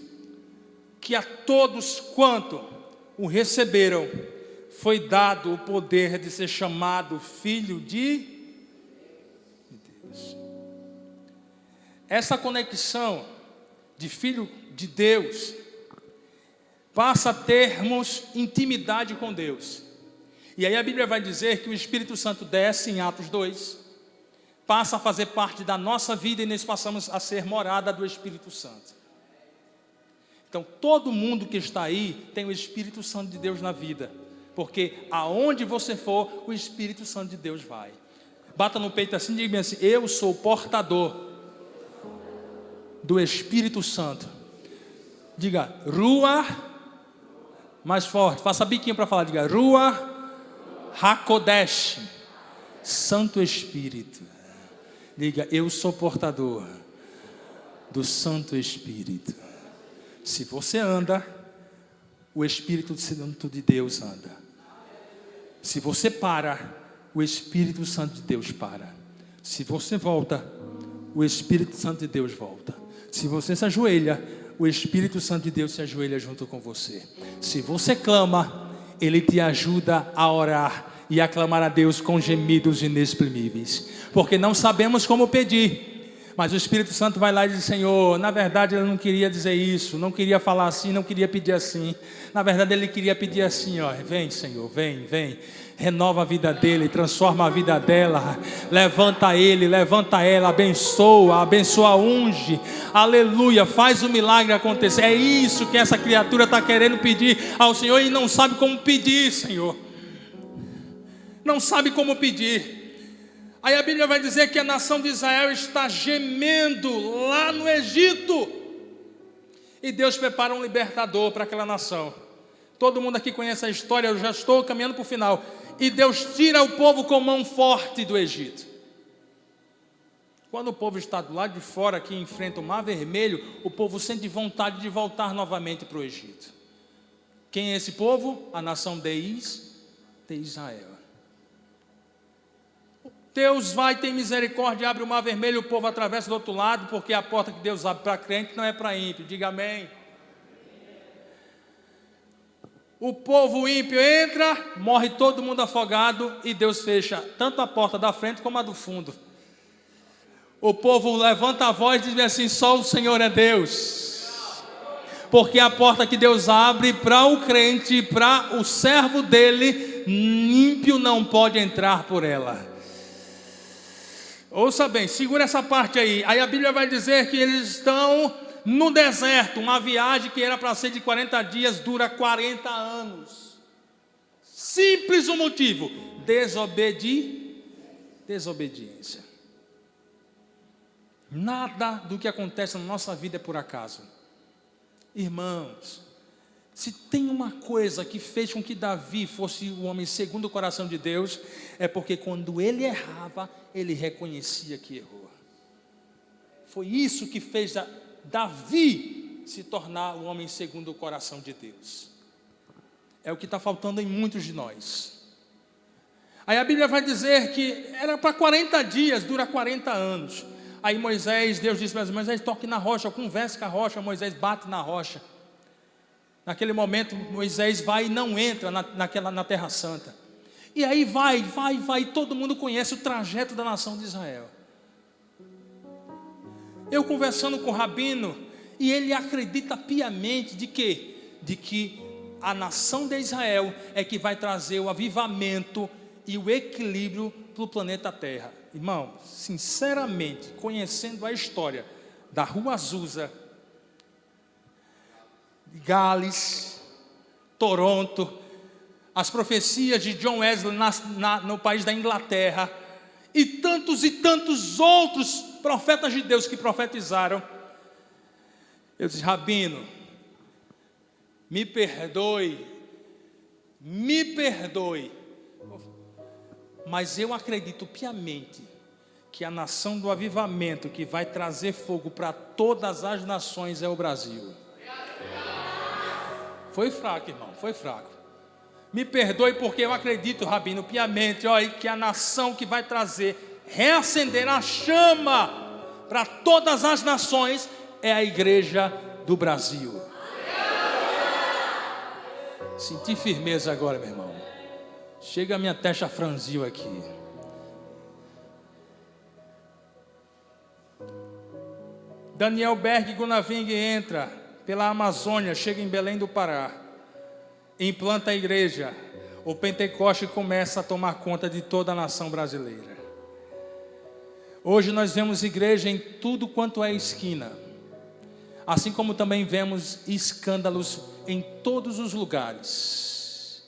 que a todos quanto o receberam, foi dado o poder de ser chamado filho de Deus. Essa conexão de filho de Deus passa a termos intimidade com Deus. E aí a Bíblia vai dizer que o Espírito Santo desce em Atos 2, passa a fazer parte da nossa vida e nós passamos a ser morada do Espírito Santo. Então todo mundo que está aí tem o Espírito Santo de Deus na vida, porque aonde você for, o Espírito Santo de Deus vai. Bata no peito assim e diga assim: eu sou portador do Espírito Santo. Diga Rua, mais forte, faça biquinho para falar. Diga Rua HaKodesh, Santo Espírito. Diga: eu sou portador do Santo Espírito. Se você anda, o Espírito Santo de Deus anda. Se você para, o Espírito Santo de Deus para. Se você volta, o Espírito Santo de Deus volta. Se você se ajoelha, o Espírito Santo de Deus se ajoelha junto com você. Se você clama, Ele te ajuda a orar e a clamar a Deus com gemidos inexprimíveis, porque não sabemos como pedir, mas o Espírito Santo vai lá e diz: Senhor, na verdade Ele não queria dizer isso, não queria falar assim, não queria pedir assim. Na verdade Ele queria pedir assim, ó: vem Senhor, vem, renova a vida dele, transforma a vida dela, levanta ele, levanta ela, abençoa, unge, aleluia, faz o milagre acontecer. É isso que essa criatura está querendo pedir ao Senhor e não sabe como pedir, Senhor, não sabe como pedir. Aí a Bíblia vai dizer que a nação de Israel está gemendo lá no Egito, e Deus prepara um libertador para aquela nação. Todo mundo aqui conhece a história, eu já estou caminhando para o final. E Deus tira o povo com mão forte do Egito. Quando o povo está do lado de fora, que enfrenta o Mar Vermelho, o povo sente vontade de voltar novamente para o Egito. Quem é esse povo? A nação de Israel. Deus vai, tem misericórdia, abre o Mar Vermelho, o povo atravessa do outro lado, porque a porta que Deus abre para crente não é para ímpio. Diga amém. O povo ímpio entra, morre todo mundo afogado, e Deus fecha tanto a porta da frente como a do fundo. O povo levanta a voz e diz assim: só o Senhor é Deus. Porque a porta que Deus abre para o crente, para o servo dele, ímpio não pode entrar por ela. Ouça bem, segura essa parte aí. Aí a Bíblia vai dizer que eles estão no deserto. Uma viagem que era para ser de 40 dias, dura 40 anos. Simples o motivo: desobediência. Nada do que acontece na nossa vida é por acaso. Irmãos, se tem uma coisa que fez com que Davi fosse o homem segundo o coração de Deus, é porque quando ele errava, ele reconhecia que errou. Foi isso que fez Davi se tornar o homem segundo o coração de Deus. É o que está faltando em muitos de nós. Aí a Bíblia vai dizer que era para 40 dias, dura 40 anos. Aí Deus disse para Moisés: toque na rocha, converse com a rocha. Moisés bate na rocha. Naquele momento Moisés vai e não entra na Terra Santa. E aí vai, todo mundo conhece o trajeto da nação de Israel. Eu conversando com o Rabino, e ele acredita piamente de que a nação de Israel é que vai trazer o avivamento e o equilíbrio para o planeta Terra. Irmão, sinceramente, conhecendo a história da Rua Azusa, Gales, Toronto, as profecias de John Wesley no país da Inglaterra, e tantos outros profetas de Deus que profetizaram, eu disse: Rabino, me perdoe, mas eu acredito piamente que a nação do avivamento que vai trazer fogo para todas as nações é o Brasil. Foi fraco, irmão, foi fraco. Me perdoe porque eu acredito, Rabino, piamente, que a nação que vai trazer, reacender a chama para todas as nações é a igreja do Brasil. Senti firmeza agora, meu irmão. Chega, a minha testa franziu aqui. Daniel Berg Gunaving entra pela Amazônia, chega em Belém do Pará, implanta a igreja. O Pentecoste começa a tomar conta de toda a nação brasileira. Hoje nós vemos igreja em tudo quanto é esquina, assim como também vemos escândalos em todos os lugares.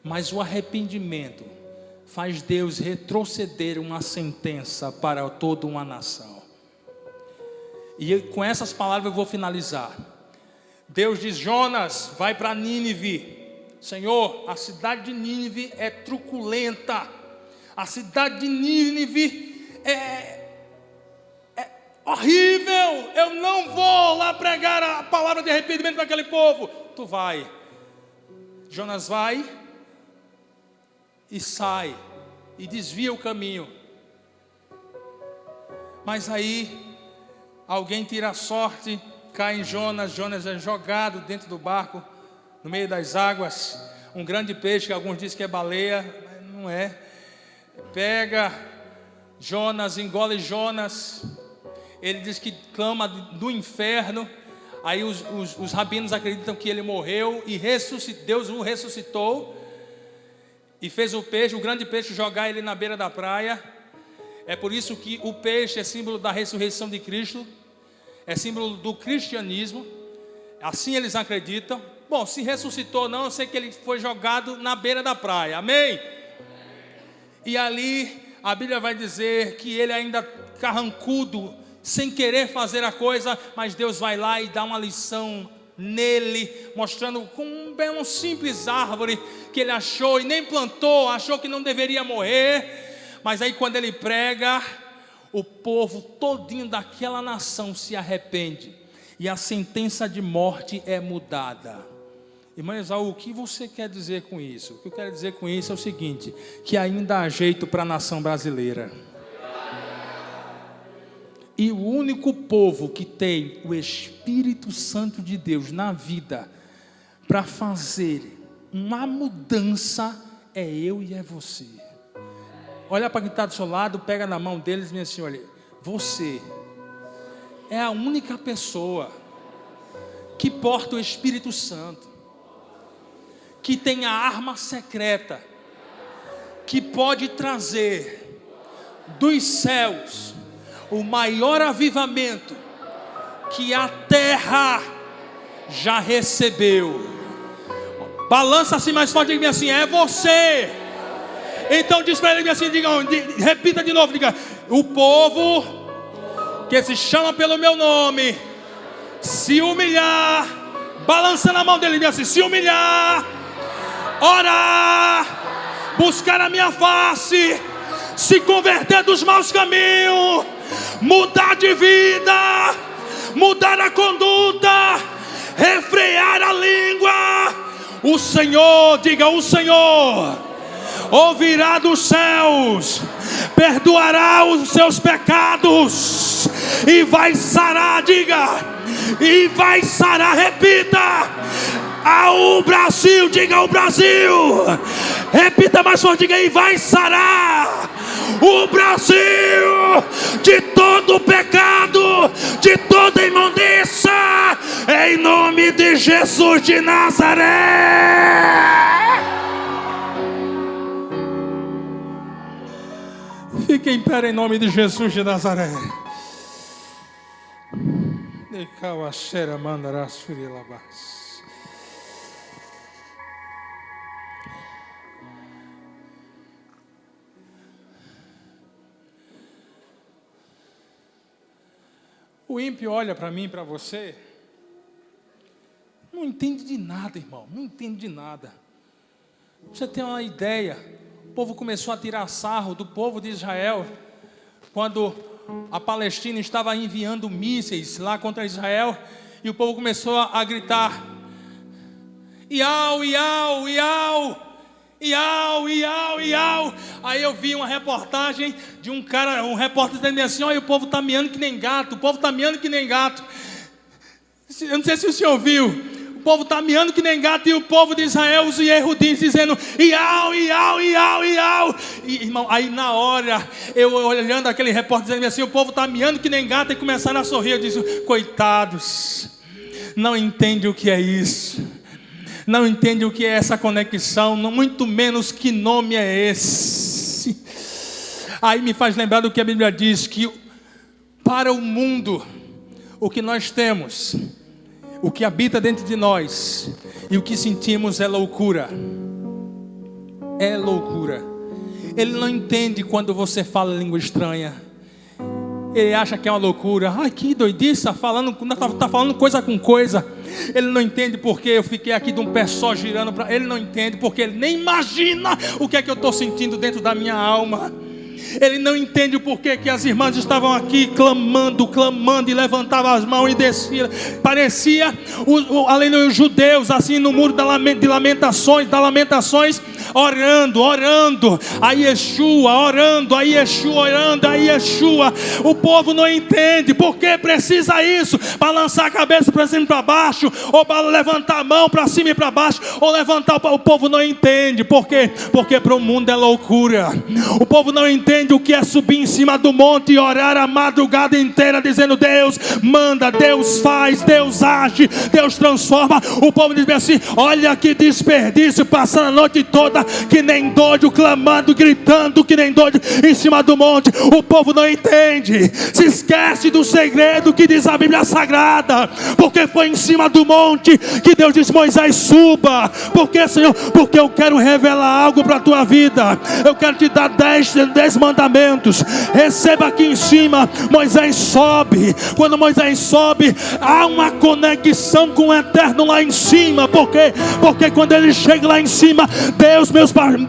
Mas o arrependimento faz Deus retroceder uma sentença para toda uma nação. E com essas palavras eu vou finalizar. Deus diz: Jonas, vai para Nínive. Senhor, a cidade de Nínive é truculenta. A cidade de Nínive é horrível. Eu não vou lá pregar a palavra de arrependimento para aquele povo. Tu vai. Jonas vai e sai e desvia o caminho. Mas aí alguém tira a sorte, cai em Jonas. Jonas é jogado dentro do barco, no meio das águas. Um grande peixe, que alguns dizem que é baleia, mas não é. Pega Jonas, engole Jonas. Ele diz que clama do inferno. Aí os rabinos acreditam que ele morreu e Deus o ressuscitou e fez o grande peixe, jogar ele na beira da praia. É por isso que o peixe é símbolo da ressurreição de Cristo, é símbolo do cristianismo. Assim eles acreditam. Bom, se ressuscitou ou não, eu sei que ele foi jogado na beira da praia, amém? E ali a Bíblia vai dizer que ele ainda carrancudo, sem querer fazer a coisa, mas Deus vai lá e dá uma lição nele, mostrando com uma simples árvore que ele achou e nem plantou, achou que não deveria morrer. Mas aí quando ele prega, o povo todinho daquela nação se arrepende e a sentença de morte é mudada. Irmão Esaú, o que você quer dizer com isso? O que eu quero dizer com isso é o seguinte: que ainda há jeito para a nação brasileira. E o único povo que tem o Espírito Santo de Deus na vida para fazer uma mudança é eu e é você. Olha para quem está do seu lado, pega na mão deles e diz assim: olha, você é a única pessoa que porta o Espírito Santo, que tem a arma secreta, que pode trazer dos céus o maior avivamento que a terra já recebeu. Balança assim mais forte e diga assim: é você. Então diz para ele assim, repita de novo, diga: o povo que se chama pelo meu nome se humilhar, balançando a mão dele, diga assim: se humilhar, orar, buscar a minha face, se converter dos maus caminhos, mudar de vida, mudar a conduta, refrear a língua, o Senhor, diga, o Senhor ouvirá dos céus, perdoará os seus pecados e vai sarar, diga, e vai sarar, repita, ao Brasil, diga, ao Brasil, repita mais forte, diga, e vai sarar o Brasil de todo pecado, de toda imundícia, em nome de Jesus de Nazaré. Fique em pé em nome de Jesus de Nazaré. O ímpio olha para mim e para você, não entende de nada, irmão, não entende de nada. Você tem uma ideia, o povo começou a tirar sarro do povo de Israel, quando a Palestina estava enviando mísseis lá contra Israel, e o povo começou a gritar, Iau, Iau, Iau, Iau, Iau, Iau. Aí eu vi uma reportagem de um cara, um repórter dizendo assim, olha, o povo está miando que nem gato, o povo está miando que nem gato. Eu não sei se o senhor viu, o povo está miando que nem gato, e o povo de Israel, os erudins, dizendo, Iau, Iau, Iau, Iau. E, irmão, aí na hora, eu olhando aquele repórter dizendo assim, o povo está miando que nem gato, e começaram a sorrir. Eu disse, coitados, não entende o que é isso. Não entende o que é essa conexão, muito menos que nome é esse. Aí me faz lembrar do que a Bíblia diz, que para o mundo, o que nós temos, o que habita dentro de nós e o que sentimos é loucura. É loucura. Ele não entende quando você fala língua estranha. Ele acha que é uma loucura. Ai, que doidice, tá falando coisa com coisa. Ele não entende porque eu fiquei aqui de um pé só girando para. Ele não entende porque ele nem imagina o que é que eu estou sentindo dentro da minha alma. Ele não entende o porquê que as irmãs estavam aqui clamando, e levantavam as mãos e desciam. Parecia, além dos judeus, assim no muro de lamentações, orando, a Yeshua, orando, a Yeshua, orando, a Yeshua. O povo não entende, porque precisa isso, balançar a cabeça para cima e para baixo, ou para levantar a mão para cima e para baixo, ou levantar, o povo não entende, por quê? Porque para o mundo é loucura. O povo não entende o que é subir em cima do monte e orar a madrugada inteira, dizendo, Deus manda, Deus faz, Deus age, Deus transforma. O povo diz assim, olha que desperdício, passando a noite toda, que nem doido, clamando, gritando, que nem doido, em cima do monte. O povo não entende, se esquece do segredo que diz a Bíblia Sagrada, porque foi em cima do monte que Deus disse, Moisés, suba. Por que, Senhor? Porque eu quero revelar algo para a tua vida, eu quero te dar 10 mandamentos. Receba aqui em cima. Moisés sobe. Quando Moisés sobe, há uma conexão com o eterno lá em cima. Por quê? Porque quando ele chega lá em cima, Deus,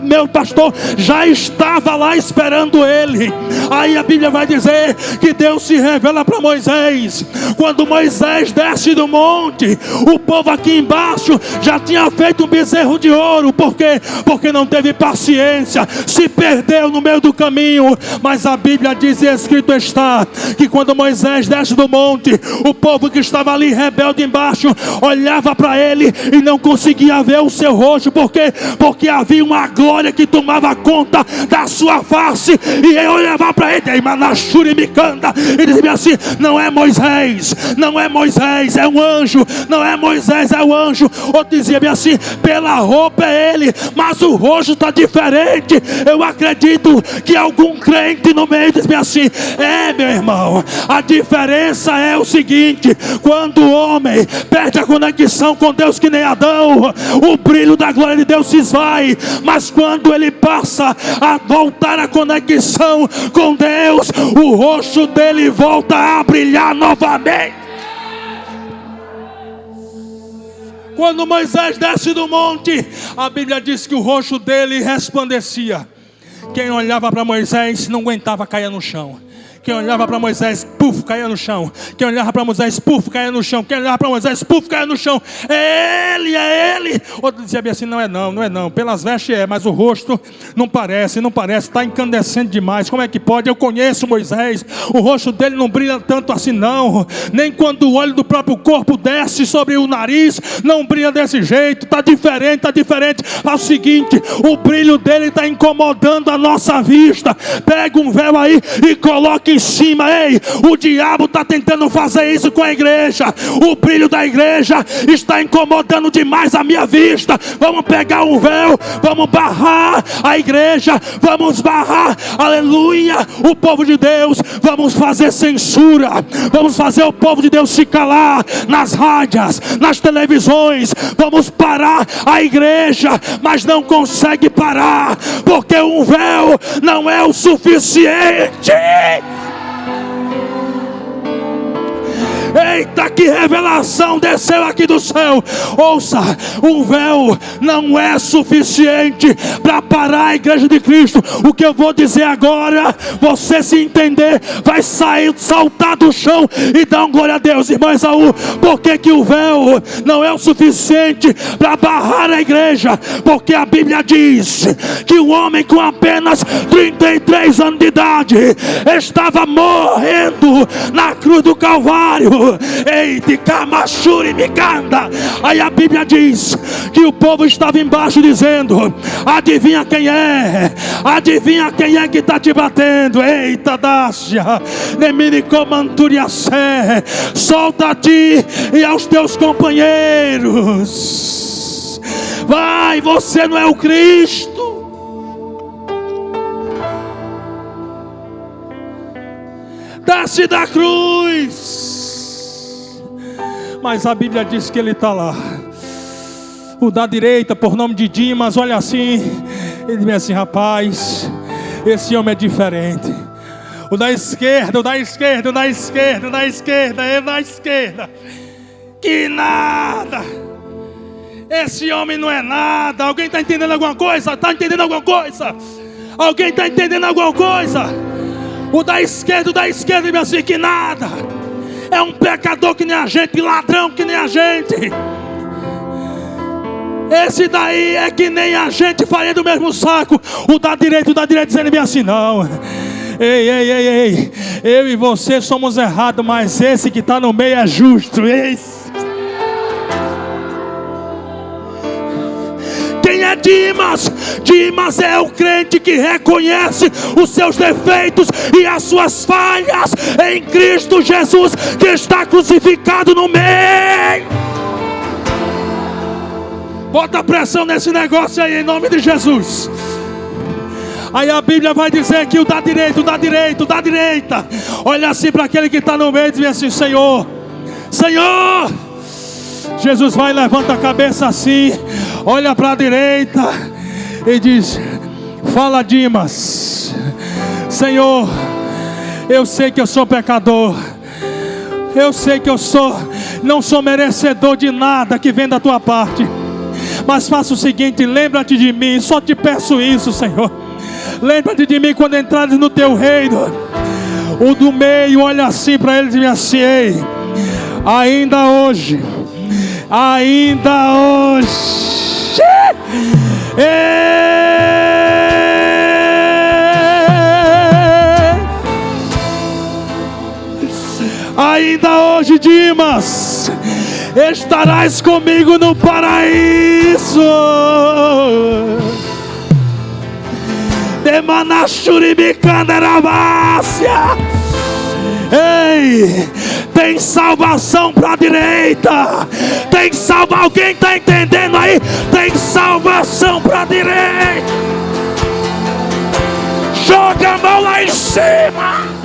meu pastor, já estava lá esperando ele. Aí a Bíblia vai dizer que Deus se revela para Moisés. Quando Moisés desce do monte, o povo aqui embaixo já tinha feito um bezerro de ouro. Por quê? Porque não teve paciência, se perdeu no meio do caminho. Mas a Bíblia diz, e escrito está, que quando Moisés desce do monte, o povo que estava ali rebelde embaixo olhava para ele e não conseguia ver o seu rosto. Por quê? Porque havia uma glória que tomava conta da sua face, e ele olhava para ele e dizia assim, não é Moisés, não é Moisés, é um anjo. Não é Moisés, é o anjo. Outro dizia bem assim, pela roupa é ele, mas o rosto está diferente. Eu acredito que algum crente no meio diz bem assim, meu irmão, a diferença é o seguinte, quando o homem perde a conexão com Deus que nem Adão, o brilho da glória de Deus se esvai. Mas quando ele passa a voltar a conexão com Deus, o rosto dele volta a brilhar novamente. Quando Moisés desce do monte, a Bíblia diz que o rosto dele resplandecia. Quem olhava para Moisés não aguentava cair no chão. Quem olhava para Moisés, puf, caía no chão. Quem olhava para Moisés, puf, caía no chão. Quem olhava para Moisés, puf, caía no chão. É ele. Outro dizia bem assim, não é não. Pelas vestes mas o rosto não parece, está incandescente demais. Como é que pode? Eu conheço Moisés, o rosto dele não brilha tanto assim não. Nem quando o óleo do próprio corpo desce sobre o nariz, não brilha desse jeito. Está diferente. É o seguinte, o brilho dele está incomodando a nossa vista. Pega um véu aí e coloque em cima. Ei, o diabo está tentando fazer isso com a igreja. O brilho da igreja está incomodando demais a minha vista. Vamos pegar um véu, vamos barrar a igreja, vamos barrar, aleluia, o povo de Deus. Vamos fazer censura, vamos fazer o povo de Deus se calar nas rádios, nas televisões. Vamos parar a igreja, mas não consegue parar, porque um véu não é o suficiente. Eita, que revelação desceu aqui do céu. Ouça, um véu não é suficiente para parar a igreja de Cristo. O que eu vou dizer agora, você se entender, vai sair, saltar do chão e dar um glória a Deus. Irmão Esaú, por que o véu não é o suficiente para barrar a igreja? Porque a Bíblia diz que um homem com apenas 33 anos de idade estava morrendo na cruz do Calvário. Eita, Kamashuri Mikanda. Aí a Bíblia diz que o povo estava embaixo dizendo: adivinha quem é? Adivinha quem é que está te batendo? Eita, Dácia, Nemiricomanturiacé, solta a ti e aos teus companheiros. Vai, você não é o Cristo. Desce da cruz. Mas a Bíblia diz que ele está lá. O da direita, por nome de Dimas, olha assim. Ele diz assim: rapaz, esse homem é diferente. O da esquerda, o da esquerda, o da esquerda, o da esquerda, o da esquerda. Que nada. Esse homem não é nada. Alguém está entendendo alguma coisa? Está entendendo alguma coisa? Alguém está entendendo alguma coisa? O da esquerda diz assim: que nada. É um pecador que nem a gente, ladrão que nem a gente. Esse daí é que nem a gente, faria do mesmo saco. O da direita dizendo bem assim: não, ei, eu e você somos errados, mas esse que está no meio é justo. Quem é Dimas? Dimas é o crente que reconhece os seus defeitos e as suas falhas em Cristo Jesus, que está crucificado no meio. Bota pressão nesse negócio aí, em nome de Jesus. Aí a Bíblia vai dizer que o da direita, olha assim para aquele que está no meio e diz assim: Senhor, Jesus vai, levanta a cabeça assim, olha para a direita e diz: fala, Dimas. Senhor, eu sei que eu sou pecador. Eu sei que não sou merecedor de nada que vem da tua parte. Mas faça o seguinte: lembra-te de mim, só te peço isso, Senhor. Lembra-te de mim quando entrares no teu reino. O do meio olha assim para ele e diz assim: ei, ainda hoje, ainda hoje, Dimas, estarás comigo no paraíso. Demanachurimicandarabácia. Ei, tem salvação para a direita. Tem salvação. Alguém está entendendo aí? Tem salvação para a direita. Joga a mão lá em cima.